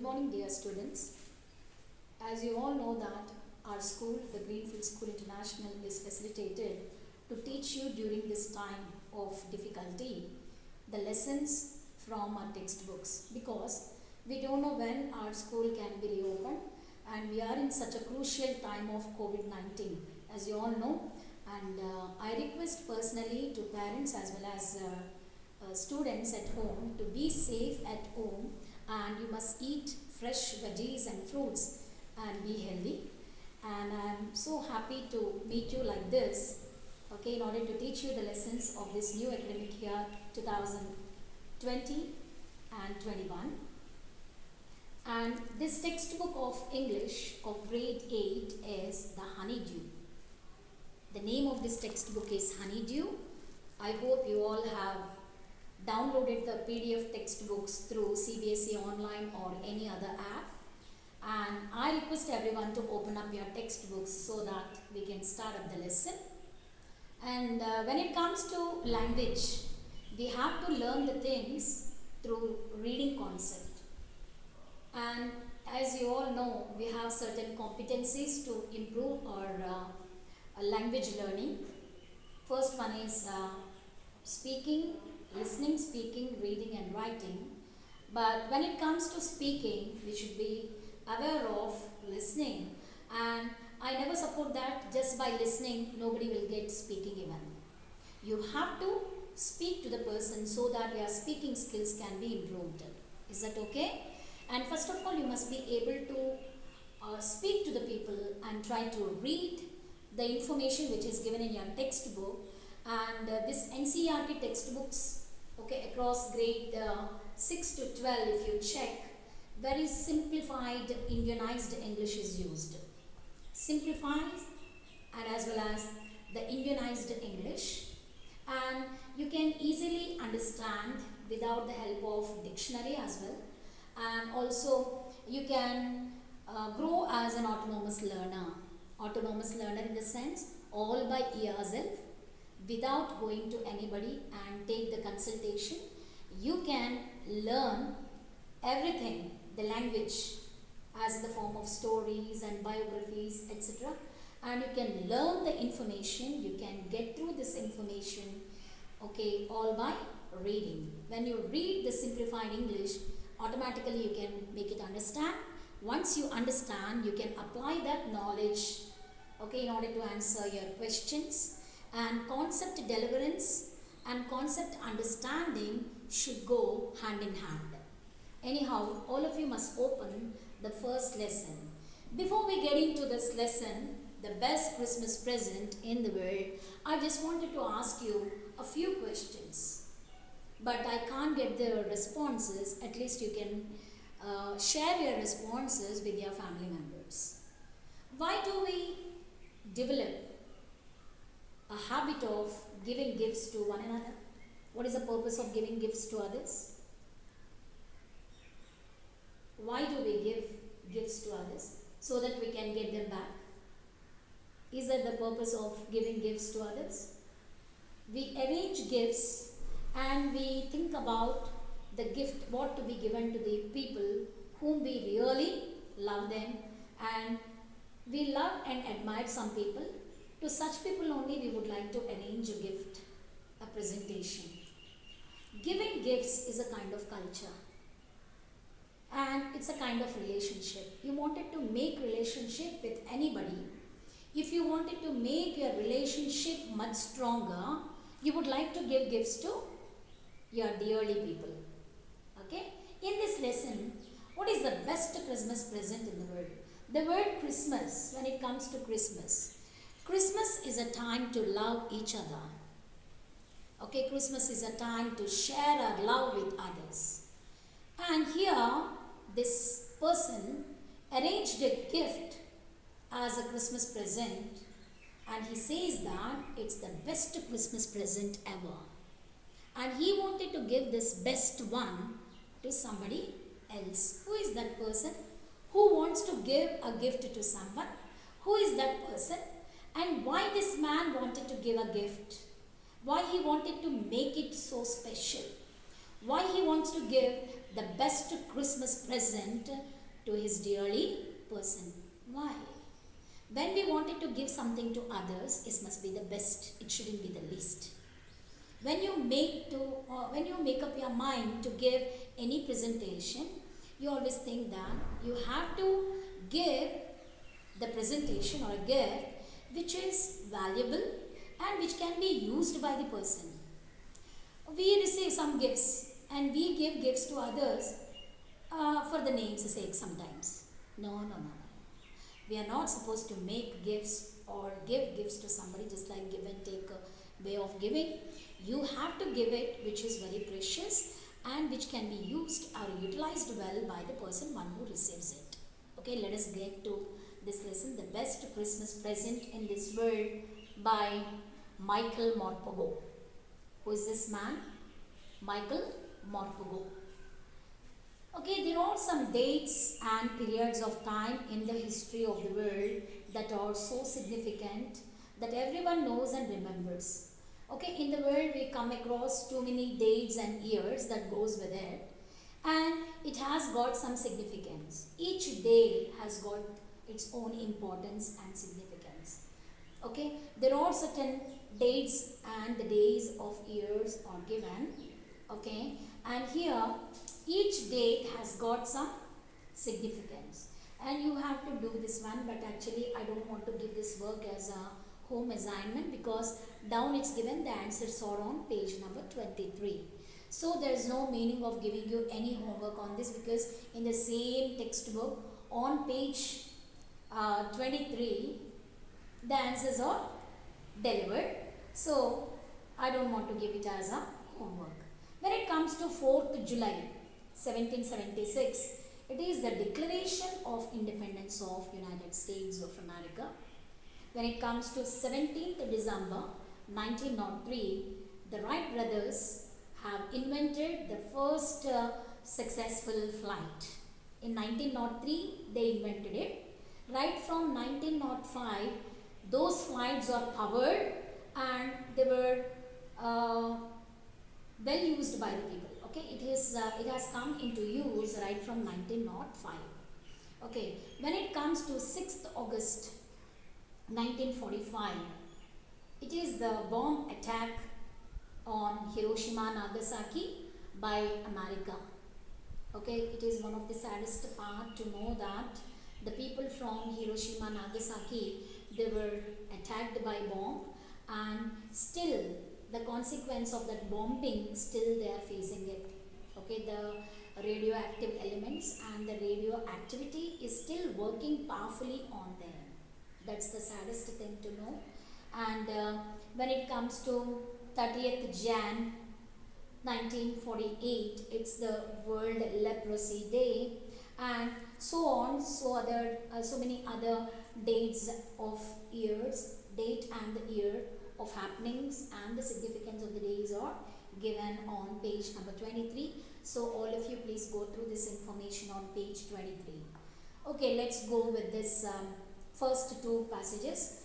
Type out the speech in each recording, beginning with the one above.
morning, dear students. As you all know that our school, the Greenfield School International, is facilitated to teach you during this time of difficulty the lessons from our textbooks, because we don't know when our school can be reopened, and we are in such a crucial time of COVID-19, as you all know. And I request personally to parents as well as students at home to be safe at home, and you must eat fresh veggies and fruits and be healthy. And I'm so happy to meet you like this, okay, in order to teach you the lessons of this new academic year 2020 and 21. And this textbook of English of grade 8 is The Honeydew. The name of this textbook is Honeydew. I hope you all have downloaded the PDF textbooks through CBSE Online or any other app. And I request everyone to open up your textbooks so that we can start up the lesson. And when it comes to language, we have to learn the things through reading concept. And as you all know, we have certain competencies to improve our language learning. First one is speaking, listening, speaking, reading and writing. But when it comes to speaking, we should be aware of listening, and I never support that just by listening nobody will get speaking even. You have to speak to the person so that your speaking skills can be improved. Is that okay? And first of all, you must be able to speak to the people and try to read the information which is given in your textbook. And this NCERT textbooks, okay, across grade 6 to 12, if you check, very simplified Indianized English is used. Simplified and as well as the Indianized English, and you can easily understand without the help of dictionary as well. And also you can grow as an autonomous learner. Autonomous learner in the sense all by yourself without going to anybody and take the consultation. You can learn everything, the language as the form of stories and biographies, etc. And you can learn the information, you can get through this information, okay, all by reading. When you read the simplified English, automatically you can make it understand. Once you understand, you can apply that knowledge, okay, in order to answer your questions. And concept deliverance and concept understanding should go hand in hand. Anyhow, all of you must open the first lesson. Before we get into this lesson, the best Christmas present in the world, I just wanted to ask you a few questions. But I can't get the responses. At least you can share your responses with your family members. Why do we develop a habit of giving gifts to one another? What is the purpose of giving gifts to others? Why do we give gifts to others? So that we can get them back. Is that the purpose of giving gifts to others? We arrange gifts and we think about the gift, what to be given to the people whom we really love them, and we love and admire some people. To such people only we would like to arrange a gift, a presentation. Giving gifts is a kind of culture. And it's a kind of relationship. You wanted to make relationship with anybody. If you wanted to make your relationship much stronger, you would like to give gifts to your dearly people. Okay? In this lesson, what is the best Christmas present in the world? The word Christmas, when it comes to Christmas, Christmas is a time to love each other. Okay, Christmas is a time to share our love with others. And here, this person arranged a gift as a Christmas present, and he says that it's the best Christmas present ever. And he wanted to give this best one to somebody else. Who is that person? Who wants to give a gift to someone? Who is that person? And why this man wanted to give a gift? Why he wanted to make it so special? Why he wants to give the best Christmas present to his dearly person. Why? When we wanted to give something to others, it must be the best. It shouldn't be the least. When you make up your mind to give any presentation, you always think that you have to give the presentation or a gift which is valuable and which can be used by the person. We receive some gifts and we give gifts to others for the name's sake sometimes. No. We are not supposed to make gifts or give gifts to somebody just like give and take way of giving. You have to give it which is very precious and which can be used or utilized well by the person one who receives it. Okay, let us get to this lesson, The Best Christmas Present in This World by Michael Morpurgo. Who is this man? Michael Morpurgo. Okay, there are some dates and periods of time in the history of the world that are so significant that everyone knows and remembers. Okay, in the world we come across too many dates and years that goes with it, and it has got some significance. Each day has got its own importance and significance. Okay, there are certain dates and the days of years are given. Okay, and here each date has got some significance, and you have to do this one, but actually I don't want to give this work as a home assignment because down it's given the answers are on page number 23. So there is no meaning of giving you any homework on this because in the same textbook on page 23 the answers are delivered. So I don't want to give it as a homework. When it comes to 4th July 1776, it is the Declaration of Independence of United States of America. When it comes to 17th December 1903, the Wright brothers have invented the first successful flight. In 1903, they invented it. Right from 1905, those flights are powered and they were well used by the people. Okay, it has come into use right from 1905. Okay, when it comes to 6th August 1945, it is the bomb attack on Hiroshima Nagasaki by America. Okay, it is one of the saddest part to know that the people from Hiroshima Nagasaki, they were attacked by bomb, and still the consequence of that bombing, still they are facing it. Okay, the radioactive elements and the radioactivity is still working powerfully on them. That's the saddest thing to know. And when it comes to 30th Jan 1948, it's the World Leprosy Day, and so on, so many other dates of years, date and the year of happenings and the significance of the days are given on page number 23. So all of you please go through this information on page 23. Okay, let's go with this first two passages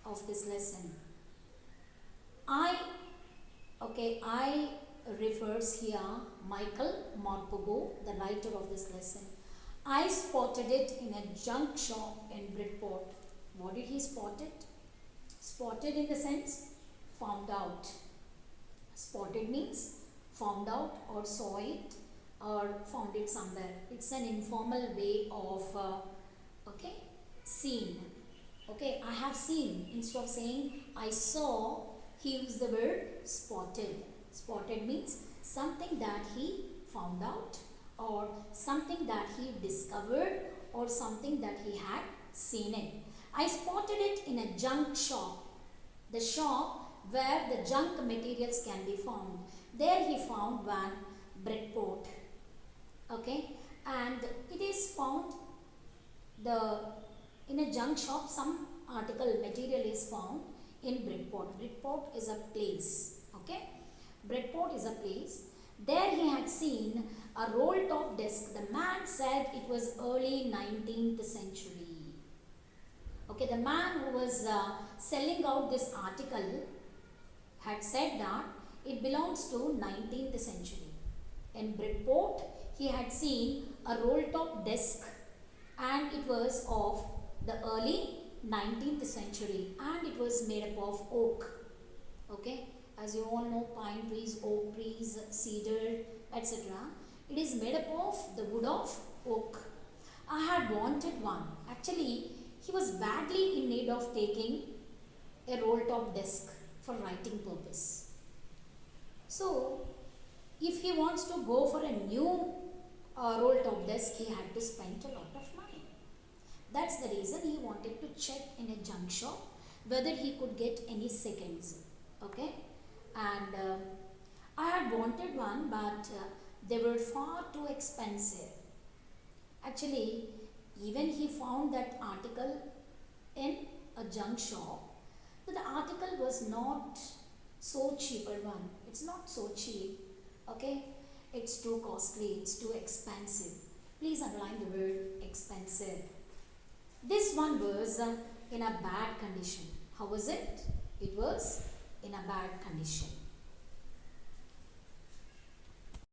of this lesson. I refers here Michael Morpurgo, the writer of this lesson. I spotted it in a junk shop in Bridport. What did he spot it? Spotted in the sense found out. Spotted means found out or saw it or found it somewhere. It's an informal way of seen. Okay, I have seen. Instead of saying I saw, he used the word spotted. Spotted means something that he found out or something that he discovered or something that he had seen it. I spotted it in a junk shop, the shop where the junk materials can be found. There he found one Bridport. Okay, and it is found in a junk shop, some article material is found in Bridport. Bridport is a place. Okay, Bridport is a place. There he had seen a roll top desk. The man said it was early 19th century. Okay, the man who was selling out this article had said that it belongs to 19th century. In Bridport, he had seen a roll top desk and it was of the early 19th century, and it was made up of oak. Okay, as you all know, pine trees, oak trees, cedar, etc. It is made up of the wood of oak. I had wanted one. Actually, he was badly in need of taking a roll top desk for writing purpose. So, if he wants to go for a new roll top desk, he had to spend a lot of money. That's the reason he wanted to check in a junk shop whether he could get any seconds. Okay, and I had wanted one, but they were far too expensive. Actually, even he found that article in a junk shop, but the article was not so cheaper one. It's not so cheap. Okay, it's too costly, it's too expensive. Please underline the word expensive. This one was in a bad condition. How was it? It was in a bad condition.